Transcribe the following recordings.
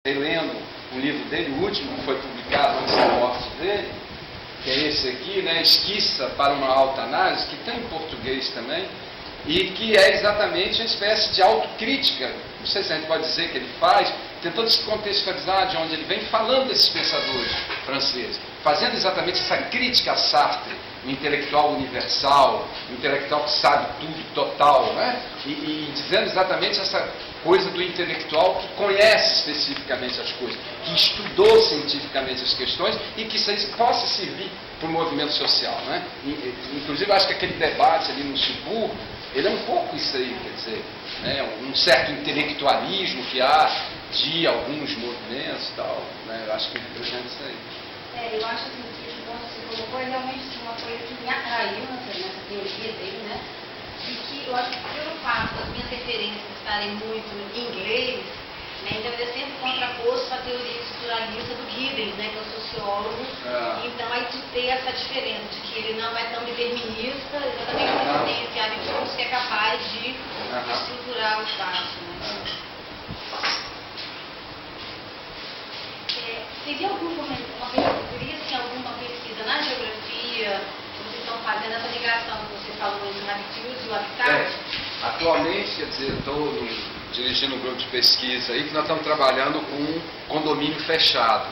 relendo um livro dele, o último que foi publicado antes da morte dele, que é esse aqui, né, Esquiça para uma Alta Análise, que tem em português também, e que é exatamente uma espécie de autocrítica, não sei se a gente pode dizer que ele faz, tentando se contextualizar de onde ele vem, falando desses pensadores franceses, fazendo exatamente essa crítica a Sartre, o intelectual universal, o intelectual que sabe tudo, total, né? E dizendo exatamente essa coisa do intelectual que conhece especificamente as coisas, que estudou cientificamente as questões e que isso aí possa servir para o movimento social, né? Inclusive, acho que aquele debate ali no subúrbio, ele é um pouco isso aí, quer dizer, né? Um certo intelectualismo que há de alguns movimentos e tal, né? Eu acho que é interessante isso aí. Eu acho assim, que esse ponto que você colocou é realmente uma coisa que me atraiu nessa teoria dele, né? E que eu acho que pelo fato das minhas referências estarem muito em inglês, né, então ele é sempre contraposto à teoria estruturalista do Giddens, né, que é o sociólogo. Então aí tu tem essa diferença de que ele não é tão determinista, exatamente porque tem esse hábito que é capaz de estruturar o espaço. Né? Teria alguma pesquisa na geografia, vocês estão fazendo essa ligação que você falou entre Habitus e o habitat? Atualmente, quer dizer, estou dirigindo um grupo de pesquisa aí que nós estamos trabalhando com um condomínio fechado,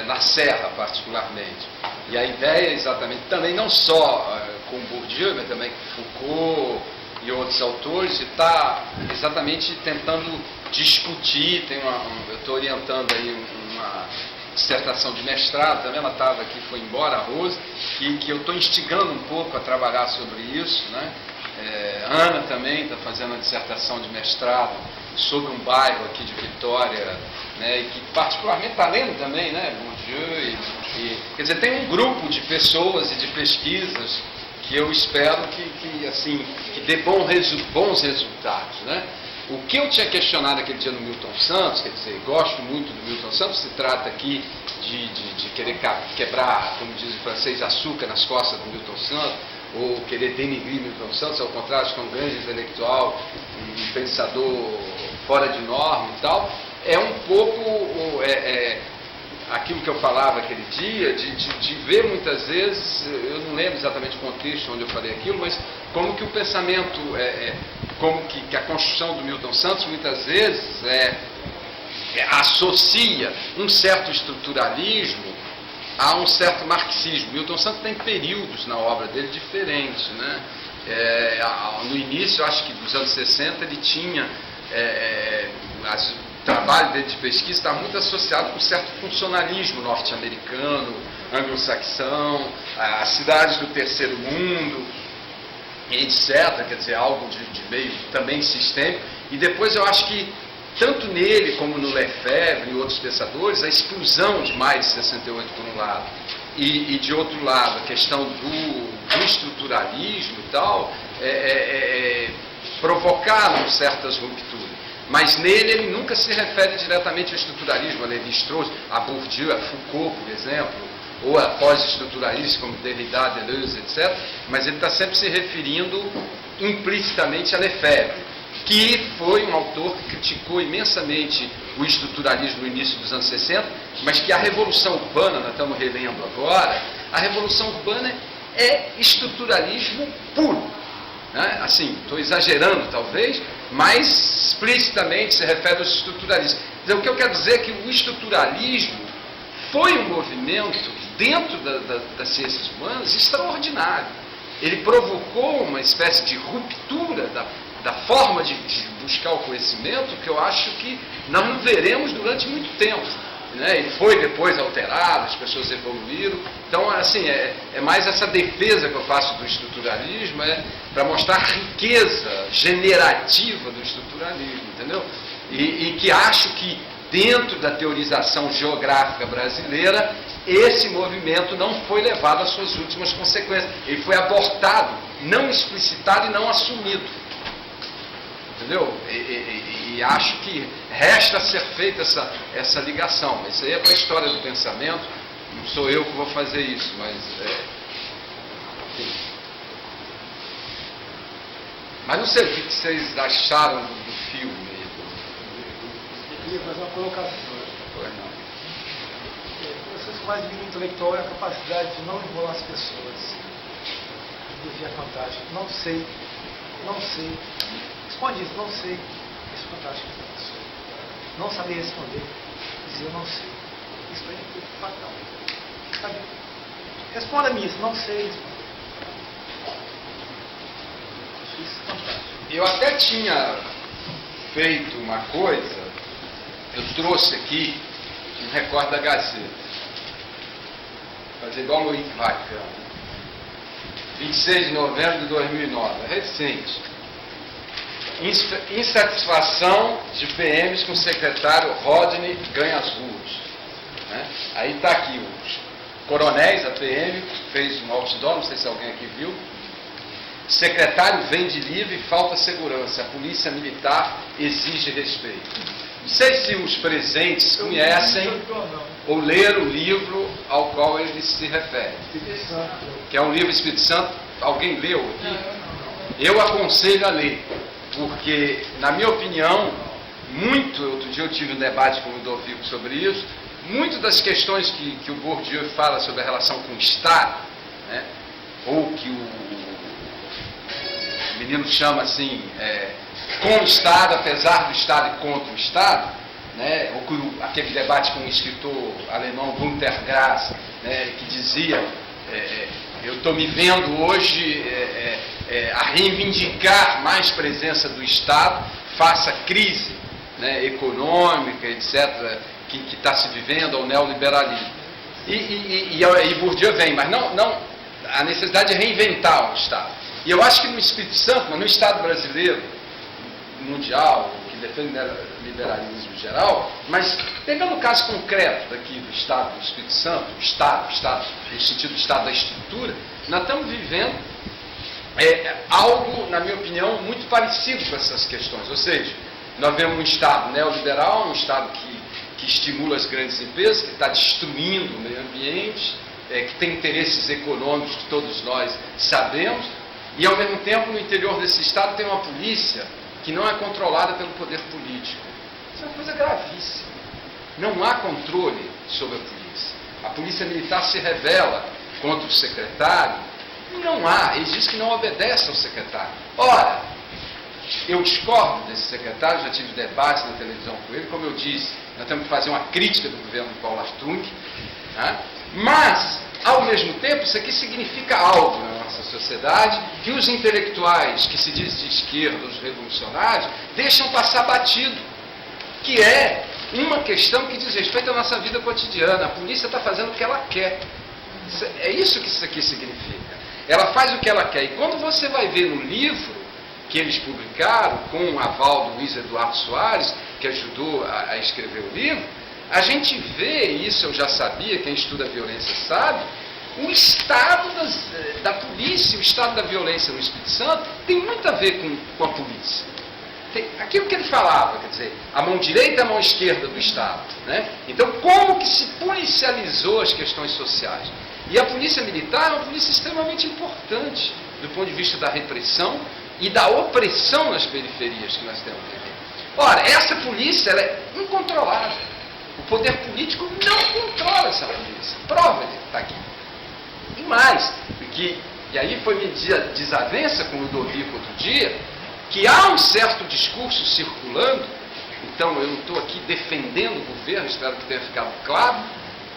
na Serra particularmente. E a ideia é exatamente, também não só com Bourdieu, mas também com Foucault e outros autores, está exatamente tentando discutir, eu estou orientando aí uma dissertação de mestrado, também ela estava aqui, foi embora, a Rose, que eu estou instigando um pouco a trabalhar sobre isso, né? Ana também está fazendo uma dissertação de mestrado sobre um bairro aqui de Vitória, né? E que particularmente está lendo também, né? Bourdieu quer dizer, tem um grupo de pessoas e de pesquisas que eu espero que dê bons resultados, né? O que eu tinha questionado aquele dia no Milton Santos, quer dizer, gosto muito do Milton Santos, se trata aqui de querer quebrar, como diz o francês, açúcar nas costas do Milton Santos, ou querer denigrir Milton Santos, ao contrário, acho que é um grande intelectual, um pensador fora de norma e tal, é um pouco aquilo que eu falava aquele dia, de ver muitas vezes, eu não lembro exatamente o contexto onde eu falei aquilo, mas como que o pensamento, como que a construção do Milton Santos muitas vezes associa um certo estruturalismo a um certo marxismo. Milton Santos tem períodos na obra dele diferentes, né? No início, acho que dos anos 60, ele tinha o trabalho dele de pesquisa está muito associado com um certo funcionalismo norte-americano, anglo-saxão, as cidades do terceiro mundo, etc. Quer dizer, algo de meio também sistêmico. E depois eu acho que, tanto nele como no Lefebvre e outros pensadores, a explosão de maio de 68 por um lado, e de outro lado, a questão do estruturalismo e tal, provocaram certas rupturas. Mas nele ele nunca se refere diretamente ao estruturalismo, a Lévi-Strauss, a Bourdieu, a Foucault, por exemplo, ou a pós-estruturalistas como Derrida, Deleuze, etc. Mas ele está sempre se referindo implicitamente a Lefebvre, que foi um autor que criticou imensamente o estruturalismo no início dos anos 60, mas que a Revolução Urbana, nós estamos relendo agora, a Revolução Urbana é estruturalismo puro. Né? Assim, estou exagerando talvez, mas explicitamente se refere aos estruturalistas. Então, o que eu quero dizer é que o estruturalismo foi um movimento dentro das ciências humanas extraordinário. Ele provocou uma espécie de ruptura da forma de buscar o conhecimento que eu acho que nós não veremos durante muito tempo. Né? Ele foi depois alterado, as pessoas evoluíram. Então, assim, é mais essa defesa que eu faço do estruturalismo, para mostrar a riqueza generativa do estruturalismo, entendeu? E que acho que dentro da teorização geográfica brasileira, esse movimento não foi levado às suas últimas consequências. Ele foi abortado, não explicitado e não assumido. Entendeu? E acho que resta ser feita essa ligação. Isso aí é para a história do pensamento. Não sou eu que vou fazer isso, mas... Mas não sei o que vocês acharam do filme. queria fazer uma colocação. Pois não. Vocês mais de vida intelectual é a capacidade de não enrolar as pessoas. Isso é fantástico. Não sei. Responde isso, não sei. Isso é fantástico. Não saber responder. Dizer eu não sei. Isso para mim é fatal. Sabe? Responda-me isso, não sei. Isso é fantástico. Eu até tinha feito uma coisa, eu trouxe aqui um recorte da Gazeta. Fazer igual o Luiz Vacan. 26 de novembro de 2009, é recente. Insatisfação de PMs com o secretário Rodney ganha as ruas. Né? Aí está aqui os coronéis, a PM, fez um outdoor, não sei se alguém aqui viu. Secretário vende livre e falta segurança. A polícia militar exige respeito. Não sei se os presentes conhecem ou leram o livro ao qual ele se refere. Que é um livro Espírito Santo. Alguém leu aqui? Eu aconselho a ler. Porque, na minha opinião, outro dia eu tive um debate com o Ludovico sobre isso, muitas das questões que o Bourdieu fala sobre a relação com o Estado, né, ou que o menino chama assim, com o Estado, apesar do Estado e contra o Estado, né, ou aquele debate com o escritor alemão Günter Grass, né, que dizia, eu estou me vendo hoje a reivindicar mais presença do Estado face à crise, né, econômica, etc., que está se vivendo, ao neoliberalismo. E Bourdieu vem, mas não a necessidade de reinventar o Estado. E eu acho que no Espírito Santo, mas no Estado brasileiro, mundial, que defende o liberalismo em geral, mas pegando o caso concreto daqui do Estado do Espírito Santo, Estado, no sentido do Estado da estrutura, nós estamos vivendo algo, na minha opinião, muito parecido com essas questões. Ou seja, nós vemos um Estado neoliberal, um Estado que estimula as grandes empresas, que está destruindo o meio ambiente, que tem interesses econômicos que todos nós sabemos, e ao mesmo tempo no interior desse Estado tem uma polícia que não é controlada pelo poder político. Isso é uma coisa gravíssima. Não há controle sobre a polícia. A polícia militar se rebela contra o secretário. Não há. Ele diz que não obedece ao secretário. Ora, eu discordo desse secretário, já tive debates na televisão com ele. Como eu disse, nós temos que fazer uma crítica do governo de Paulo Artung. Né? Mas, ao mesmo tempo, isso aqui significa algo na nossa sociedade que os intelectuais que se dizem de esquerda, os revolucionários, deixam passar batido, que é uma questão que diz respeito à nossa vida cotidiana. A polícia está fazendo o que ela quer. É isso que isso aqui significa. Ela faz o que ela quer. E quando você vai ver no livro que eles publicaram, com o aval do Luiz Eduardo Soares, que ajudou a escrever o livro, a gente vê, isso eu já sabia, quem estuda violência sabe, o estado da polícia, o estado da violência no Espírito Santo tem muito a ver com a polícia. Aquilo que ele falava, quer dizer, a mão direita e a mão esquerda do Estado. Né? Então, como que se policializou as questões sociais? E a polícia militar é uma polícia extremamente importante do ponto de vista da repressão e da opressão nas periferias que nós temos aqui. Ora, essa polícia ela é incontrolável. O poder político não controla essa polícia. Prova está aqui. E mais, e aí foi minha desavença com o Ludovico outro dia, que há um certo discurso circulando, então eu não estou aqui defendendo o governo, espero que tenha ficado claro,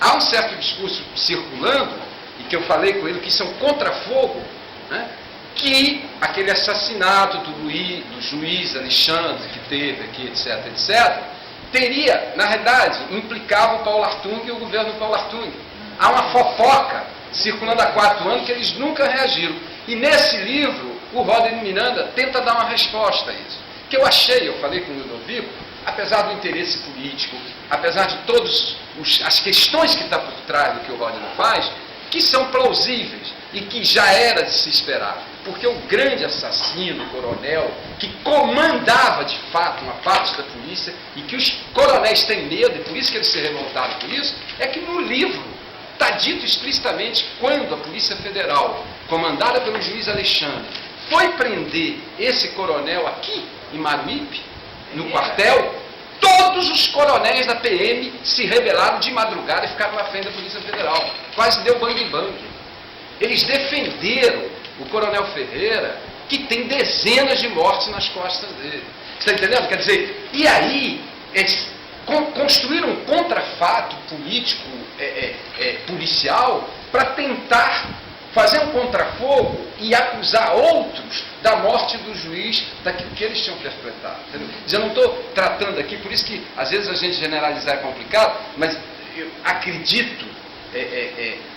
há um certo discurso circulando, e que eu falei com ele que isso é um contrafogo, né, que aquele assassinato do juiz Alexandre, que teve aqui, etc., etc., teria, na realidade, implicava o Paulo Artung e o governo Paulo Artung. Há uma fofoca circulando há 4 anos que eles nunca reagiram. E nesse livro, o Rodney Miranda tenta dar uma resposta a isso. Que eu achei, eu falei com o Ludovico, apesar do interesse político, apesar de todas as questões que está por trás do que o Rodney faz, que são plausíveis e que já era de se esperar. Porque o grande assassino, o coronel, que comandava de fato uma parte da polícia e que os coronéis têm medo, e por isso que eles se revoltaram por isso, é que no livro está dito explicitamente quando a Polícia Federal, comandada pelo juiz Alexandre, foi prender esse coronel aqui, em Maruípe, no quartel, todos os coronéis da PM se rebelaram de madrugada e ficaram na frente da Polícia Federal. Quase deu bang-bang. Eles defenderam o Coronel Ferreira, que tem dezenas de mortes nas costas dele. Você está entendendo? Quer dizer, e aí eles construíram um contrafato político, policial, para tentar fazer um contrafogo e acusar outros da morte do juiz, daquilo que eles tinham perpetrado. Eu não estou tratando aqui, por isso que às vezes a gente generalizar é complicado, mas eu acredito,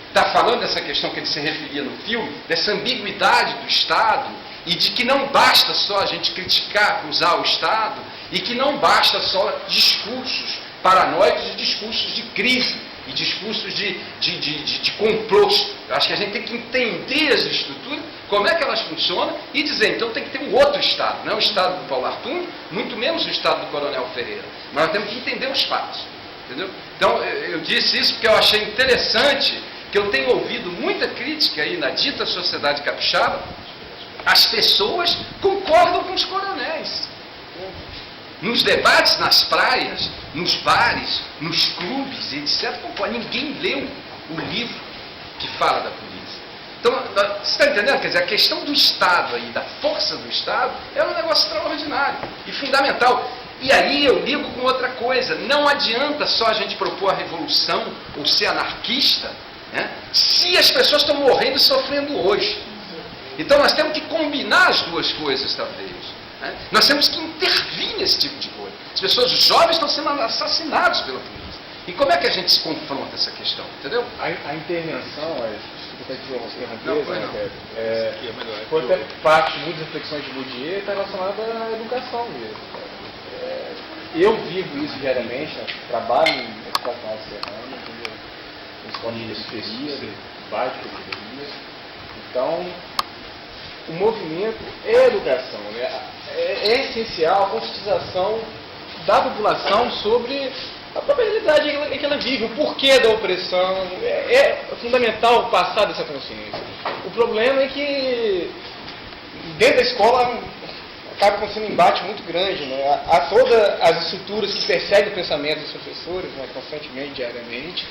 está falando dessa questão que ele se referia no filme, dessa ambiguidade do Estado, e de que não basta só a gente criticar, acusar o Estado, e que não basta só discursos paranoicos e discursos de crise, e discursos de complôs. Eu acho que a gente tem que entender as estruturas, como é que elas funcionam, e dizer, então tem que ter um outro Estado, não é o Estado do Paulo Artur, muito menos o Estado do Coronel Ferreira. Mas nós temos que entender os fatos. Entendeu? Então, eu disse isso porque eu achei interessante, que eu tenho ouvido muita crítica aí na dita sociedade capixaba. As pessoas concordam com os coronéis. Nos debates, nas praias, nos bares, nos clubes, etc. Ninguém leu o livro que fala da polícia. Então, você está entendendo? Quer dizer, a questão do Estado aí, da força do Estado, é um negócio extraordinário e fundamental. E aí eu ligo com outra coisa. Não adianta só a gente propor a revolução ou ser anarquista, né, se as pessoas estão morrendo e sofrendo hoje. Então nós temos que combinar as duas coisas, talvez. Né? Nós temos que intervir nesse tipo de coisa. As pessoas, os jovens estão sendo assassinados pela polícia. E como é que a gente se confronta essa questão? Entendeu? A intervenção, foi até parte de muitas reflexões de Bourdieu, está relacionada à educação mesmo. Eu vivo isso diariamente, né? Trabalho em educação serrana, em escola de periferia, bairro de periferia. Então, o movimento é educação, né? É essencial a conscientização da população sobre a própria realidade em que ela vive, o porquê da opressão. É fundamental passar dessa consciência. O problema é que dentro da escola acaba acontecendo um embate muito grande, né? Há todas as estruturas que perseguem o pensamento dos professores, né, constantemente, diariamente.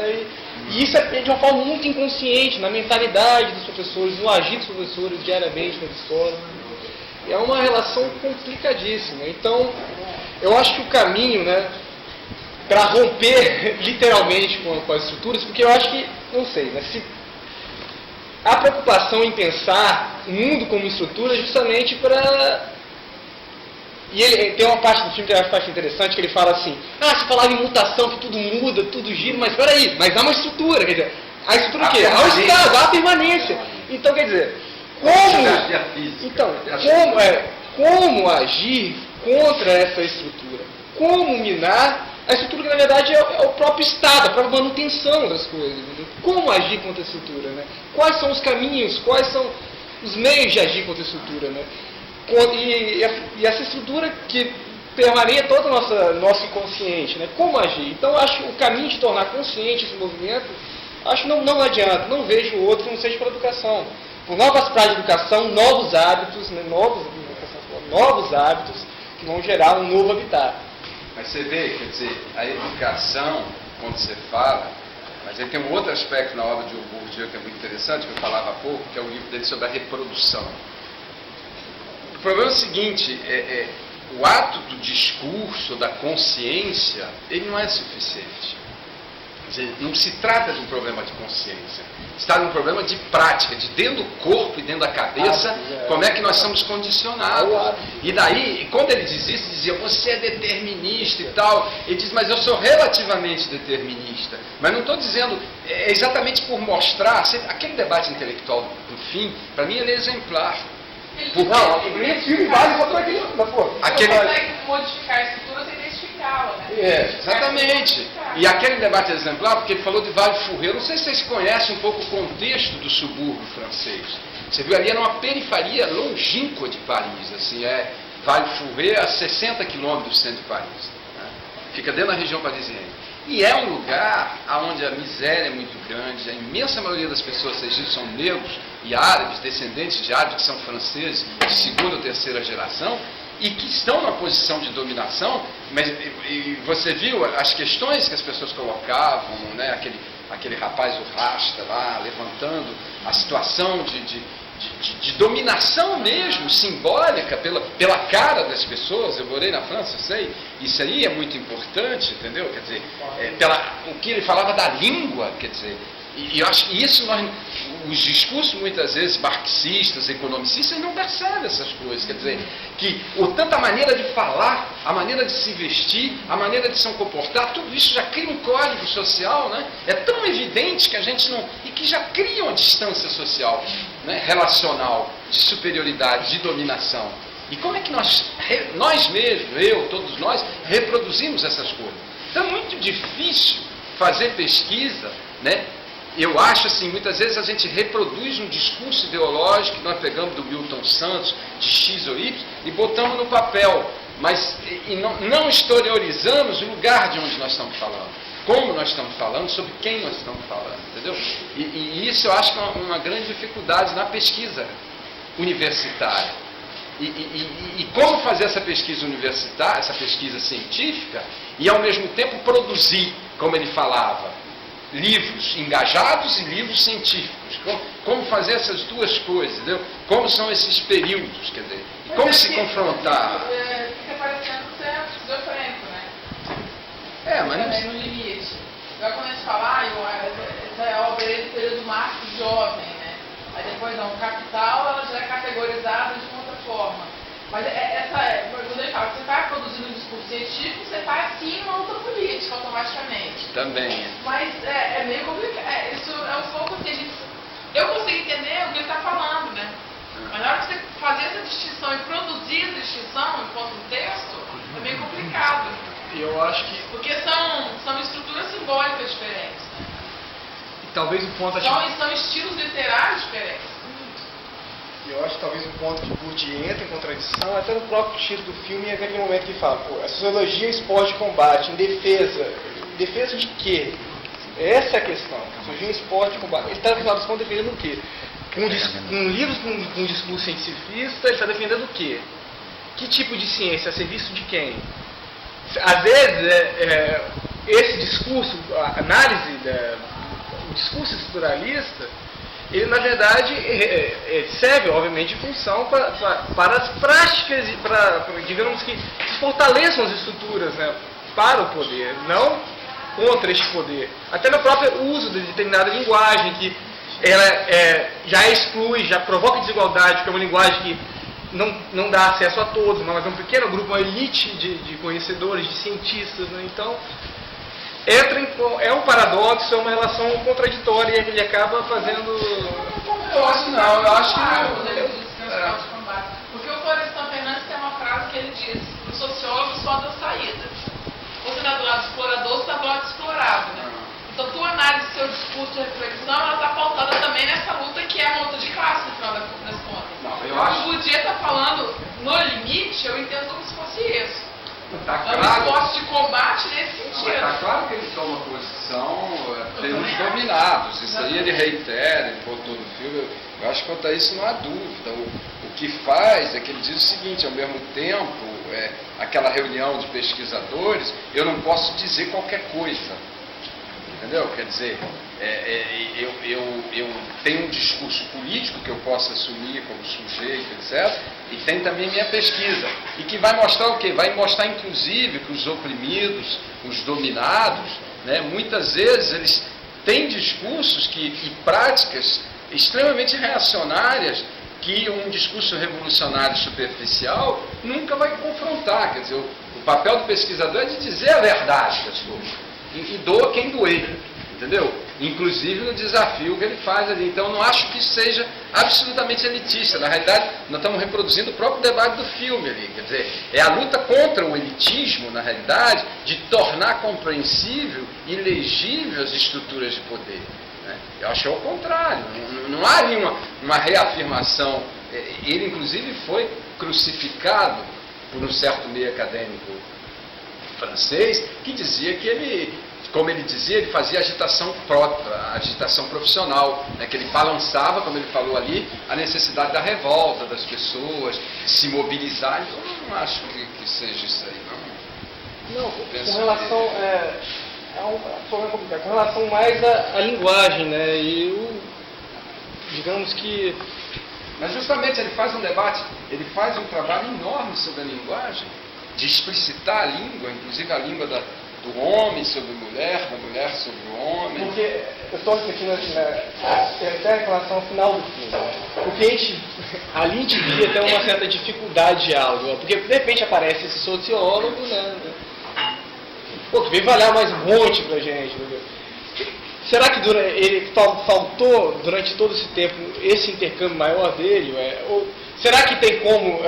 E isso é de uma forma muito inconsciente, na mentalidade dos professores, no agir dos professores diariamente nas escolas. E é uma relação complicadíssima. Então, eu acho que o caminho, né, para romper literalmente com as estruturas, porque eu acho que, não sei, né, se a preocupação em pensar o mundo como estrutura justamente para... E ele tem uma parte do filme que eu acho interessante, que ele fala assim, se falava em mutação, que tudo muda, tudo gira, mas peraí, mas há uma estrutura, quer dizer, a estrutura o quê? Há o Estado, há a permanência. Então, quer dizer, como agir contra essa estrutura? Como minar a estrutura que, na verdade, é o próprio Estado, a própria manutenção das coisas. Entendeu? Como agir contra a estrutura? Né? Quais são os caminhos, quais são os meios de agir contra a estrutura? Né? E essa estrutura que permeia todo o nosso inconsciente. Né? Como agir? Então, acho que o caminho de tornar consciente esse movimento, acho que não adianta, não vejo outro que não seja para a educação. Por novas práticas de educação, novos hábitos, né? novos hábitos que vão gerar um novo habitat. Mas você vê, quer dizer, a educação, quando você fala, mas aí tem um outro aspecto na obra de Bourdieu que é muito interessante, que eu falava há pouco, que é o livro dele sobre a reprodução. O problema é o seguinte, o ato do discurso, da consciência, ele não é suficiente. Quer dizer, não se trata de um problema de consciência, se trata de um problema de prática, de dentro do corpo e dentro da cabeça, como é que nós somos condicionados. E daí, quando ele diz isso, dizia, você é determinista e tal. Ele diz, mas eu sou relativamente determinista. Mas não estou dizendo, é exatamente por mostrar, aquele debate intelectual do fim, para mim ele é exemplar. Ele filme vale contra aquele... Aquele... Você consegue modificar a estrutura sem identificá-la, né? Exatamente. E aquele debate exemplar, porque ele falou de Vallefurré, não sei se vocês conhecem um pouco o contexto do subúrbio francês. Você viu ali, era uma periferia longínqua de Paris, assim, Vallefurré a 60 quilômetros do centro de Paris. Né? Fica dentro da região parisiense. E é um lugar onde a miséria é muito grande, a imensa maioria das pessoas são negros e árabes, descendentes de árabes que são franceses de segunda ou terceira geração, e que estão numa posição de dominação, mas e você viu as questões que as pessoas colocavam, né? Aquele rapaz, o Rasta, lá, levantando a situação de dominação mesmo, simbólica, pela cara das pessoas. Eu morei na França, eu sei, isso aí é muito importante, entendeu? Quer dizer, o que ele falava da língua, quer dizer, e eu acho que isso os discursos muitas vezes marxistas, economicistas, não percebem essas coisas, quer dizer, que tanto a maneira de falar, a maneira de se vestir, a maneira de se comportar, tudo isso já cria um código social, né? É tão evidente que a gente não... e que já cria uma distância social, né? Relacional, de superioridade, de dominação. E como é que nós mesmos, todos nós, reproduzimos essas coisas? Então é muito difícil fazer pesquisa, né? Eu acho assim, muitas vezes a gente reproduz um discurso ideológico que nós pegamos do Milton Santos, de X ou Y, e botamos no papel, mas não exteriorizamos o lugar de onde nós estamos falando, como nós estamos falando, sobre quem nós estamos falando, entendeu? E isso eu acho que é uma grande dificuldade na pesquisa universitária. E como fazer essa pesquisa universitária, essa pesquisa científica, e ao mesmo tempo produzir, como ele falava, livros engajados e livros científicos. Como fazer essas duas coisas, entendeu? Como são esses períodos, quer dizer, como se confrontar. Fica parecendo ser esquizofrênico, né? Mas também no limite. Igual quando a gente fala, essa é a obra do período Marx jovem, né? Aí depois não, Capital, ela já é categorizada de uma outra forma. Mas quando ele fala que você está produzindo um discurso científico, você está assim uma luta política automaticamente. Também. Mas é meio complicado. Isso é um pouco assim, eu consigo entender o que ele está falando, né? Mas na hora de você fazer essa distinção e produzir essa distinção enquanto texto, é meio complicado. E eu acho que... Porque são estruturas simbólicas diferentes, né? E talvez o ponto... São estilos literários diferentes. Eu acho que talvez o ponto que Bourdieu entra em contradição, até no próprio título do filme, é aquele momento que fala, a sociologia é esporte de combate, em defesa. Em defesa de quê? Essa é a questão. A sociologia é esporte de combate. Ele está, no final das contas, defendendo o quê? Um livro com um discurso cientificista, ele está defendendo o quê? Que tipo de ciência? A serviço de quem? Às vezes, esse discurso, a análise, o discurso estruturalista, ele, na verdade, serve, obviamente, de função para as práticas e para, digamos que, fortaleçam as estruturas, né, para o poder, não contra este poder. Até no próprio uso de determinada linguagem, que ela já exclui, já provoca desigualdade, porque é uma linguagem que não dá acesso a todos, mas é um pequeno grupo, uma elite de conhecedores, de cientistas, né, então... é um paradoxo, é uma relação contraditória e ele acaba fazendo... Eu acho que porque o Florestan Fernandes tem uma frase que ele diz: o sociólogo só dá saída. Ou você está do lado do explorador, ou você está do lado do explorado, né? Então, tua análise, seu discurso de reflexão, ela está pautada também nessa luta que é uma luta de classe, no final das contas. O Bourdieu está falando, no limite, eu entendo como se fosse isso. Tá é um esporte de combate nesse sentido. Está claro que ele toma posição pelos dominados. Isso aí ele reitera, ele botou no filme. Eu acho que quanto a isso não há dúvida. O que faz é que ele diz o seguinte: ao mesmo tempo, aquela reunião de pesquisadores, eu não posso dizer qualquer coisa. Entendeu? Quer dizer, eu tenho um discurso político que eu posso assumir como sujeito, etc. E tem também minha pesquisa. E que vai mostrar o quê? Vai mostrar, inclusive, que os oprimidos, os dominados, né, muitas vezes eles têm discursos e práticas extremamente reacionárias que um discurso revolucionário superficial nunca vai confrontar. Quer dizer, o papel do pesquisador é de dizer a verdade das coisas. E doa quem doer, entendeu? Inclusive no desafio que ele faz ali. Então, eu não acho que isso seja absolutamente elitista. Na realidade, nós estamos reproduzindo o próprio debate do filme ali. Quer dizer, é a luta contra o elitismo, na realidade, de tornar compreensível e legível as estruturas de poder. Né? Eu acho que é o contrário. Não há ali uma reafirmação. Ele, inclusive, foi crucificado por um certo meio acadêmico francês, que dizia que ele como ele dizia, ele fazia agitação própria, agitação profissional, né, que ele balançava, como ele falou ali, a necessidade da revolta das pessoas, de se mobilizar. Eu não acho que seja isso aí, não. Não, com relação é um problema complicado. Com relação mais à linguagem, né? Digamos que... Mas justamente ele faz um debate, ele faz um trabalho enorme sobre a linguagem, de explicitar a língua, inclusive a língua do homem sobre a mulher, da mulher sobre o homem. Porque eu estou refletindo até em relação ao final do filme. Né? Porque ali a gente via até uma certa dificuldade de diálogo, porque de repente aparece esse sociólogo, né? Pô, que veio valer mais um monte pra gente, entendeu? Será que ele faltou durante todo esse tempo esse intercâmbio maior dele? Ou será que tem como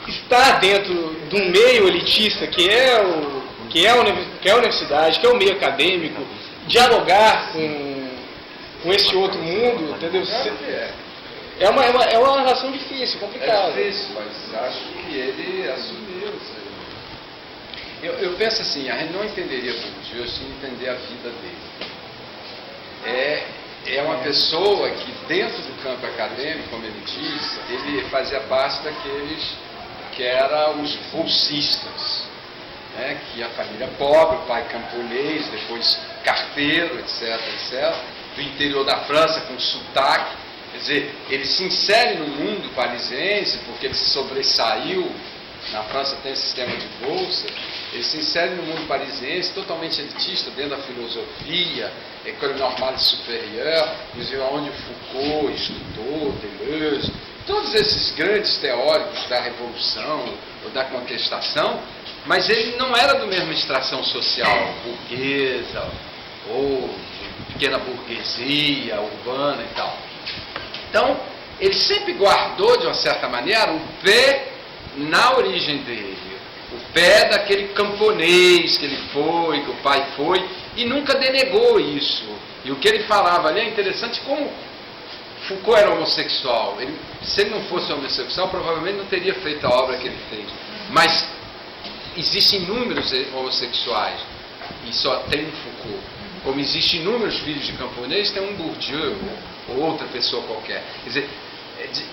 estar dentro de um meio elitista que é a universidade, que é o meio acadêmico, dialogar com esse outro mundo, entendeu? É uma relação difícil, complicada. É difícil, mas acho que ele assumiu isso aí. Eu penso assim, a gente não entenderia Bourdieu sem entender a vida dele. É uma pessoa que dentro do campo acadêmico, como ele diz, ele fazia parte daqueles que eram os bolsistas, né? Que a família pobre, o pai camponês, depois carteiro, etc, do interior da França com sotaque. Quer dizer, ele se insere no mundo parisiense porque ele se sobressaiu. Na França tem esse sistema de bolsa. Ele se insere no mundo parisiense, totalmente elitista, dentro da filosofia, École Normale Supérieure, inclusive onde Foucault estudou, Deleuze, todos esses grandes teóricos da Revolução ou da Contestação, mas ele não era de mesma extração social, burguesa ou de pequena burguesia, urbana e tal. Então, ele sempre guardou, de uma certa maneira, o pé na origem dele, o pé daquele camponês que ele foi, que o pai foi, e nunca denegou isso. E o que ele falava ali é interessante como Foucault era homossexual. Se ele não fosse homossexual, provavelmente não teria feito a obra que ele fez. Mas existem inúmeros homossexuais, e só tem um Foucault. Como existem inúmeros filhos de camponês, tem um Bourdieu, ou outra pessoa qualquer. Quer dizer,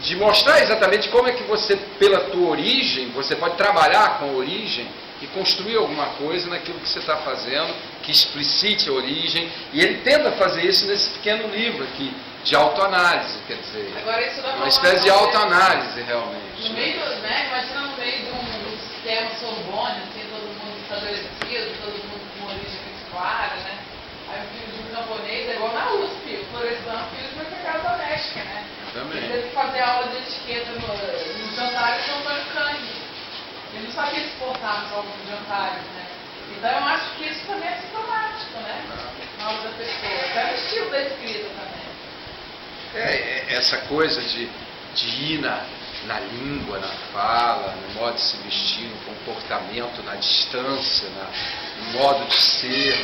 de mostrar exatamente como é que você, pela tua origem, você pode trabalhar com a origem e construir alguma coisa naquilo que você está fazendo, que explicite a origem, e ele tenta fazer isso nesse pequeno livro aqui, de autoanálise, quer dizer, Agora, isso vai uma espécie de autoanálise realmente. No meio, né, imagina no meio de um sistema Sorbonne, assim, todo mundo estabelecido, todo mundo com origem muito clara, né? Aí o filho de um camponês é igual na USP, por exemplo, filho de uma empregada doméstica, né? Também. Ele teve que fazer aula de etiqueta nos jantares do Antônio Cândido. Ele não sabia se portar nos alguns jantares, né? Então eu acho que isso também é sintomático, né? Na outra pessoa. Até no estilo da escrita também. Essa coisa de ir na língua, na fala, no modo de se vestir, no comportamento, na distância, no modo de ser,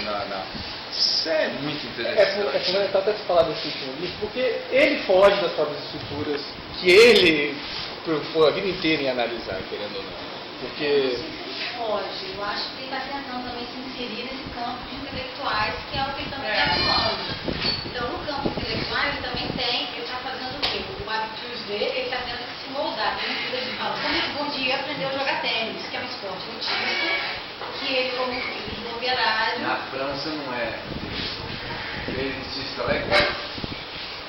isso é muito interessante. É fundamental até se falar desse último livro, porque ele foge das próprias estruturas que ele preocupou a vida inteira em analisar, querendo ou não. Porque... Foge. Eu acho que ele está tentando também se inserir nesse campo de intelectuais, que é o que ele também está atuando. Então, no campo intelectual, ele também ele está fazendo o quê? O hábitos dele, ele está tendo que se moldar. Tem uma coisa de falar, como o Bourdieu aprendeu a jogar tênis, que é um esporte elitista, que ele, como filho de operário... Na França não é tenisista legal.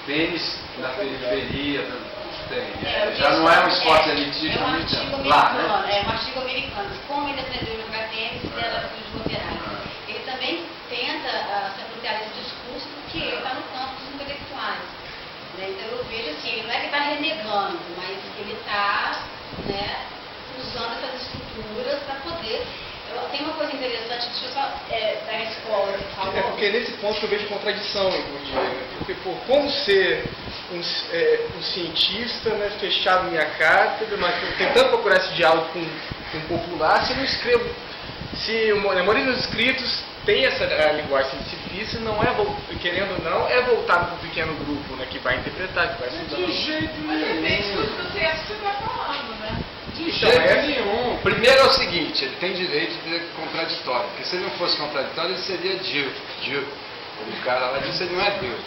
Tênis na periferia tem. Já não é um esporte elitista muito lá, né? É um artigo americano. Como ele aprendeu a jogar tênis, ele era filho de operário. Ele também tenta se apropriar desse discurso porque ele está no campo dos intelectuais. Né? Então eu vejo assim, ele não é que está renegando, mas ele está, né, usando essas estruturas para poder... Tem uma coisa interessante, deixa eu só da escola que falou. É porque nesse ponto eu vejo contradição em Bourdieu. Porque, como ser um cientista, né, fechado em minha cátedra, mas tentando procurar esse diálogo com o popular, se eu não escrevo... Se a maioria dos escritos tem essa linguagem simplista, não é, querendo ou não, é voltado para um pequeno grupo, né, que vai interpretar, que vai estudar. De jeito Mas nenhum. depende do texto que você está falando, né? De jeito nenhum. Primeiro é o seguinte, ele tem direito de ser contraditório, porque se ele não fosse contraditório, ele seria Dieu. O cara lá disse, ele não é Deus.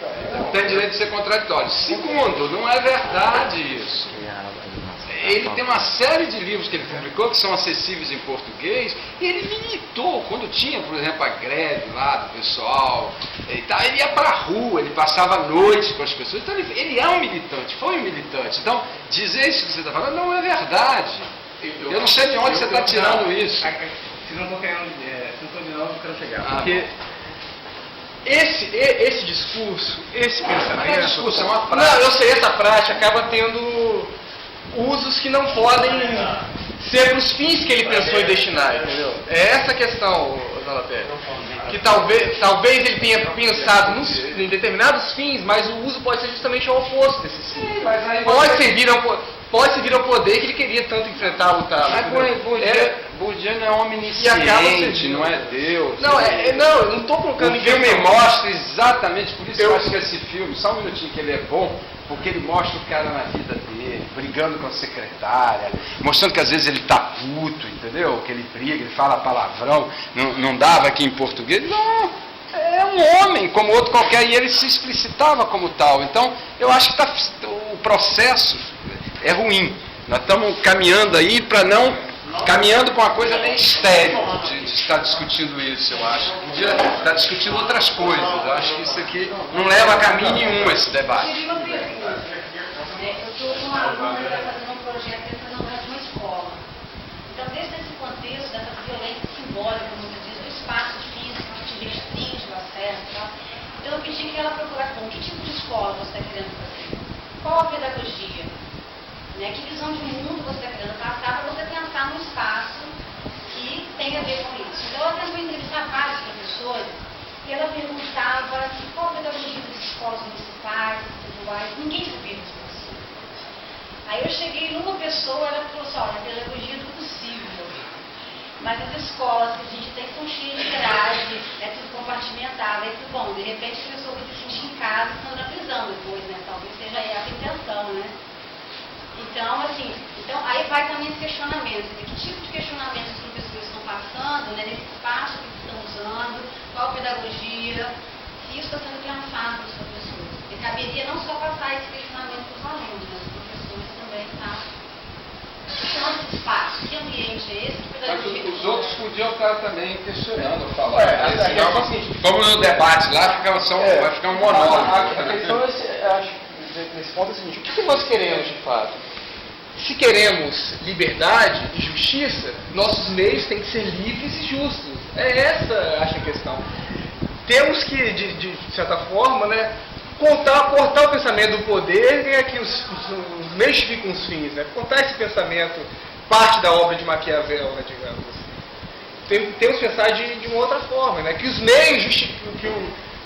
Ele não tem direito de ser contraditório. Segundo, não é verdade isso. Ele tem uma série de livros que ele publicou que são acessíveis em português, e ele militou quando tinha, por exemplo, a greve lá do pessoal, ele ia para a rua, ele passava a noite com as pessoas, então ele é um militante, foi um militante. Então, dizer isso que você está falando não é verdade. Eu não sei de onde você está tirando isso. Se não estou de novo, eu quero chegar. Porque esse discurso, esse pensamento... Não é discurso, é uma prática. Não, eu sei, essa prática acaba tendo usos que não podem ser para os fins que ele pensou em destinar, entendeu? É essa a questão, Zalaté. Que talvez ele tenha pensado em determinados fins, mas o uso pode ser justamente o oposto desses fins. Sim, mas aí Pode servir ao poder que ele queria tanto enfrentar, lutar. Mas Bourdieu não é omnisciente, não é Deus. Não, eu não estou colocando O filme mostra exatamente, por isso eu acho que esse filme, só um minutinho que ele é bom, porque ele mostra o cara na vida dele, brigando com a secretária, mostrando que às vezes ele tá puto, entendeu? Que ele briga, ele fala palavrão, não dava aqui em português. Não, é um homem como outro qualquer, e ele se explicitava como tal. Então, eu acho que o processo é ruim. Nós estamos caminhando aí caminhando para uma coisa meio estéril de estar discutindo isso, eu acho. Podia estar discutindo outras coisas. Eu acho que isso aqui não leva a caminho nenhum, esse debate. Eu estou com uma aluna que está fazendo um projeto para fazer uma escola. Então, desde esse contexto dessa violência simbólica, como você diz, do espaço físico que te restringe o acesso e tal, então eu pedi que ela procurasse que tipo de escola você está querendo fazer, qual a pedagogia, né? Que visão de mundo você está querendo passar para você pensar num espaço que tem a ver com isso. Então, ela tentou entrevistar vários professores e ela perguntava qual a pedagogia das escolas municipais, estaduais, ninguém sabia disso. Aí eu cheguei numa pessoa, ela falou assim, olha, a pedagogia do possível. Mas as escolas que a gente tem são cheias de grade, é tudo compartimentado. Aí, bom, de repente a pessoa vai se sentir em casa estando na prisão depois, né? Talvez seja essa a intenção, né? Então, assim, aí vai também esse questionamento, né? Que tipo de questionamento os professores estão passando, né? Nesse espaço que eles estão usando, qual a pedagogia, se isso está sendo pensado pelos professores. E caberia não só passar esse questionamento para os alunos, mas os professores também, tá? Que espaço, que ambiente é esse? Que pedagogia? Mas os outros podiam estar também questionando, falando. Como no debate lá, vai ficar um monólogo. A questão, acho, nesse ponto é o seguinte, o que nós queremos de fato? Se queremos liberdade e justiça, nossos meios têm que ser livres e justos. É essa, acho, a questão. Temos que, de certa forma, né, cortar o pensamento do poder e aqui os meios ficam os fins, né? Cortar esse pensamento, parte da obra de Maquiavel, né, digamos assim. Temos que pensar de uma outra forma, né? Que os meios justificam,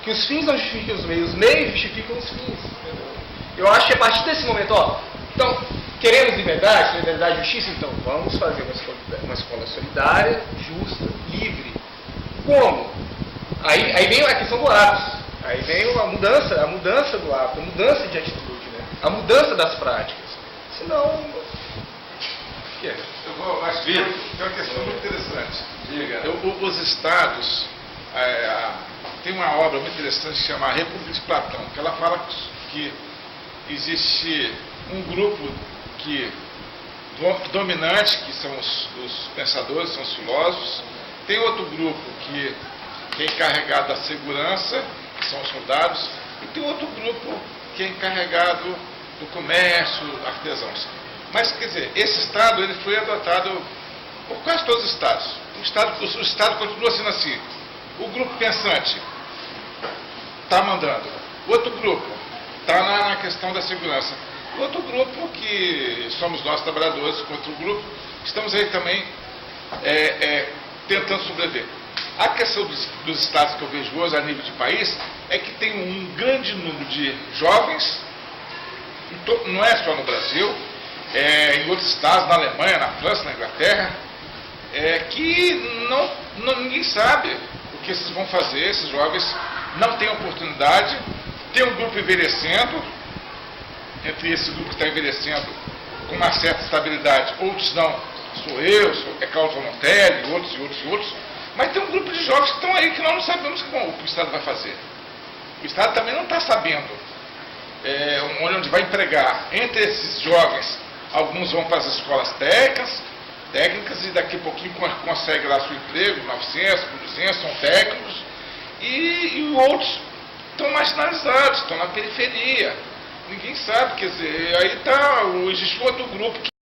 que os fins não justificam os meios justificam os fins. Entendeu? Eu acho que a partir desse momento, então, queremos liberdade e justiça, então vamos fazer uma escola solidária, justa, livre. Como? Aí vem a questão do hábito. Aí vem a mudança do hábito, a mudança de atitude, né? A mudança das práticas. Senão... Eu vou, mas tem uma questão muito interessante. Diga. Os estados, tem uma obra muito interessante que se chama A República de Platão, que ela fala que existe um grupo dominante, que são os pensadores, são os filósofos, tem outro grupo que é encarregado da segurança, que são os soldados, e tem outro grupo que é encarregado do comércio, artesãos. Mas, quer dizer, esse Estado ele foi adotado por quase todos os Estados. O Estado continua sendo assim. O grupo pensante está mandando. Outro grupo está na questão da segurança. Outro grupo, que somos nós trabalhadores, outro grupo, estamos aí também tentando sobreviver. A questão dos estados que eu vejo hoje a nível de país é que tem um grande número de jovens, não é só no Brasil, em outros estados, na Alemanha, na França, na Inglaterra, que ninguém sabe o que esses vão fazer, esses jovens não têm oportunidade, tem um grupo envelhecendo, entre esse grupo que está envelhecendo com uma certa estabilidade, outros não. É Cláudio Montelli, outros. Mas tem um grupo de jovens que estão aí que nós não sabemos como o Estado vai fazer. O Estado também não está sabendo onde vai empregar. Entre esses jovens, alguns vão para as escolas técnicas e daqui a pouquinho consegue lá seu emprego, 900, 200, são técnicos. E outros estão marginalizados, estão na periferia. Ninguém sabe, quer dizer, aí existe outro grupo que